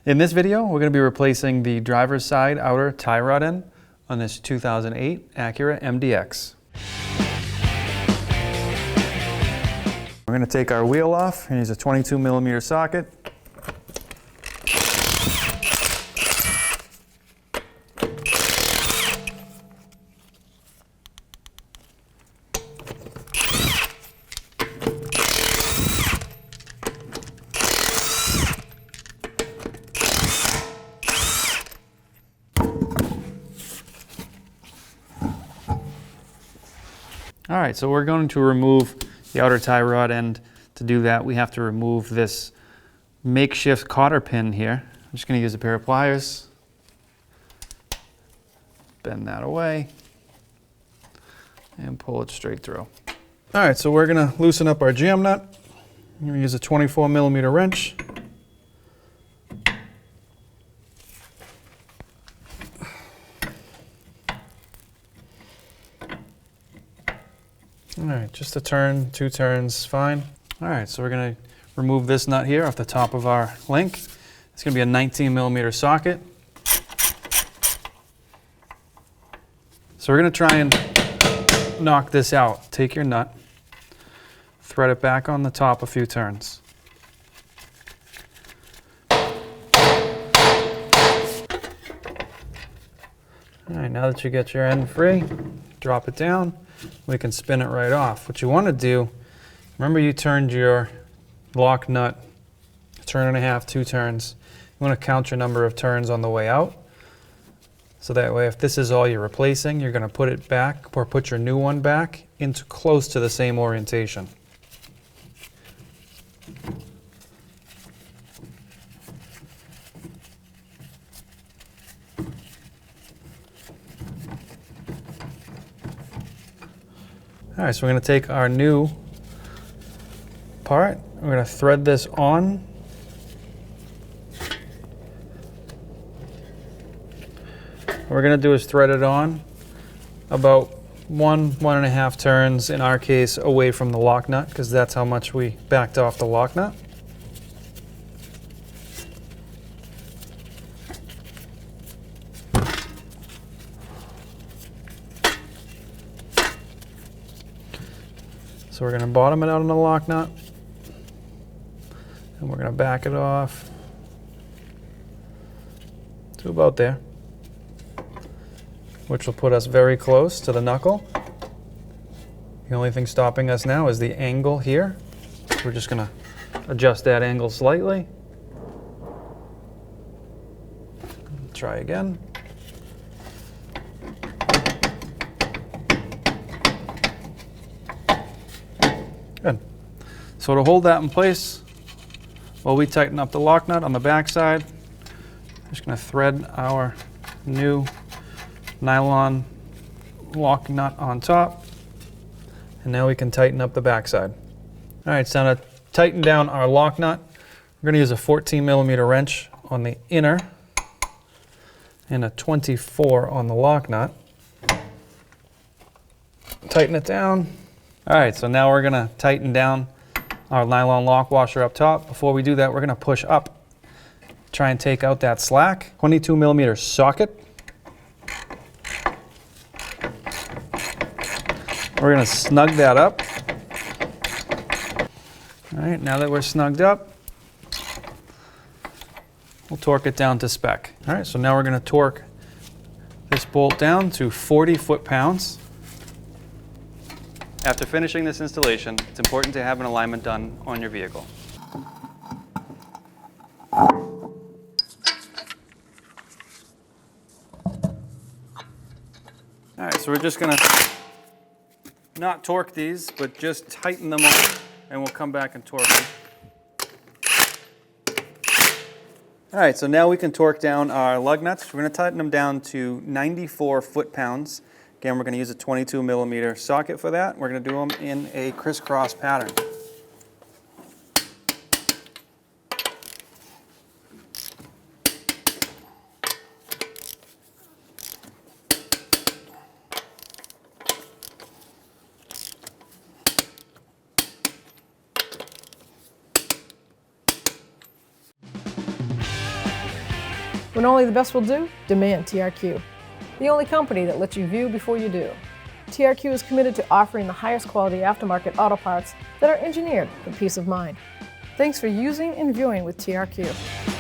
In this video, we're going to be replacing the driver's side outer tie rod end on this 2008 Acura MDX. We're going to take our wheel off and use a 22mm socket. All right, so we're going to remove the outer tie rod end. To do that, we have to remove this makeshift cotter pin here. I'm just going to use a pair of pliers, bend that away, and pull it straight through. All right, so we're going to loosen up our jam nut. I'm going to use a 24mm wrench. All right, just a turn, 2 turns, fine. All right, so we're gonna remove this nut here off the top of our link. It's gonna be a 19mm socket. So we're gonna try and knock this out. Take your nut, thread it back on the top a few turns. All right, now that you get your end free, drop it down. We can spin it right off. What you want to do, remember you turned your lock nut a turn and a half, 2 turns. You want to count your number of turns on the way out. So that way, if this is all you're replacing, you're going to put it back or put your new one back into close to the same orientation. All right, so we're going to take our new part, we're going to thread this on. What we're going to do is thread it on about 1.5 turns, in our case, away from the lock nut, because that's how much we backed off the lock nut. So we're going to bottom it out on the lock nut, and we're going to back it off to about there, which will put us very close to the knuckle. The only thing stopping us now is the angle here. We're just going to adjust that angle slightly. Try again. Good. So to hold that in place, while we tighten up the lock nut on the back side, I'm just going to thread our new nylon lock nut on top, and now we can tighten up the back side. All right, so now to tighten down our lock nut, we're going to use a 14mm wrench on the inner and a 24 on the lock nut. Tighten it down. All right, so now we're gonna tighten down our nylon lock washer up top. Before we do that, we're gonna push up, try and take out that slack. 22mm socket. We're gonna snug that up. All right, now that we're snugged up, we'll torque it down to spec. All right, so now we're gonna torque this bolt down to 40 foot-pounds. After finishing this installation, it's important to have an alignment done on your vehicle. All right, so we're just gonna not torque these, but just tighten them up, and we'll come back and torque them. All right, so now we can torque down our lug nuts. We're gonna tighten them down to 94 foot-pounds. Again, we're going to use a 22mm socket for that. We're going to do them in a crisscross pattern. When only the best will do, demand TRQ. The only company that lets you view before you do. TRQ is committed to offering the highest quality aftermarket auto parts that are engineered for peace of mind. Thanks for using and viewing with TRQ.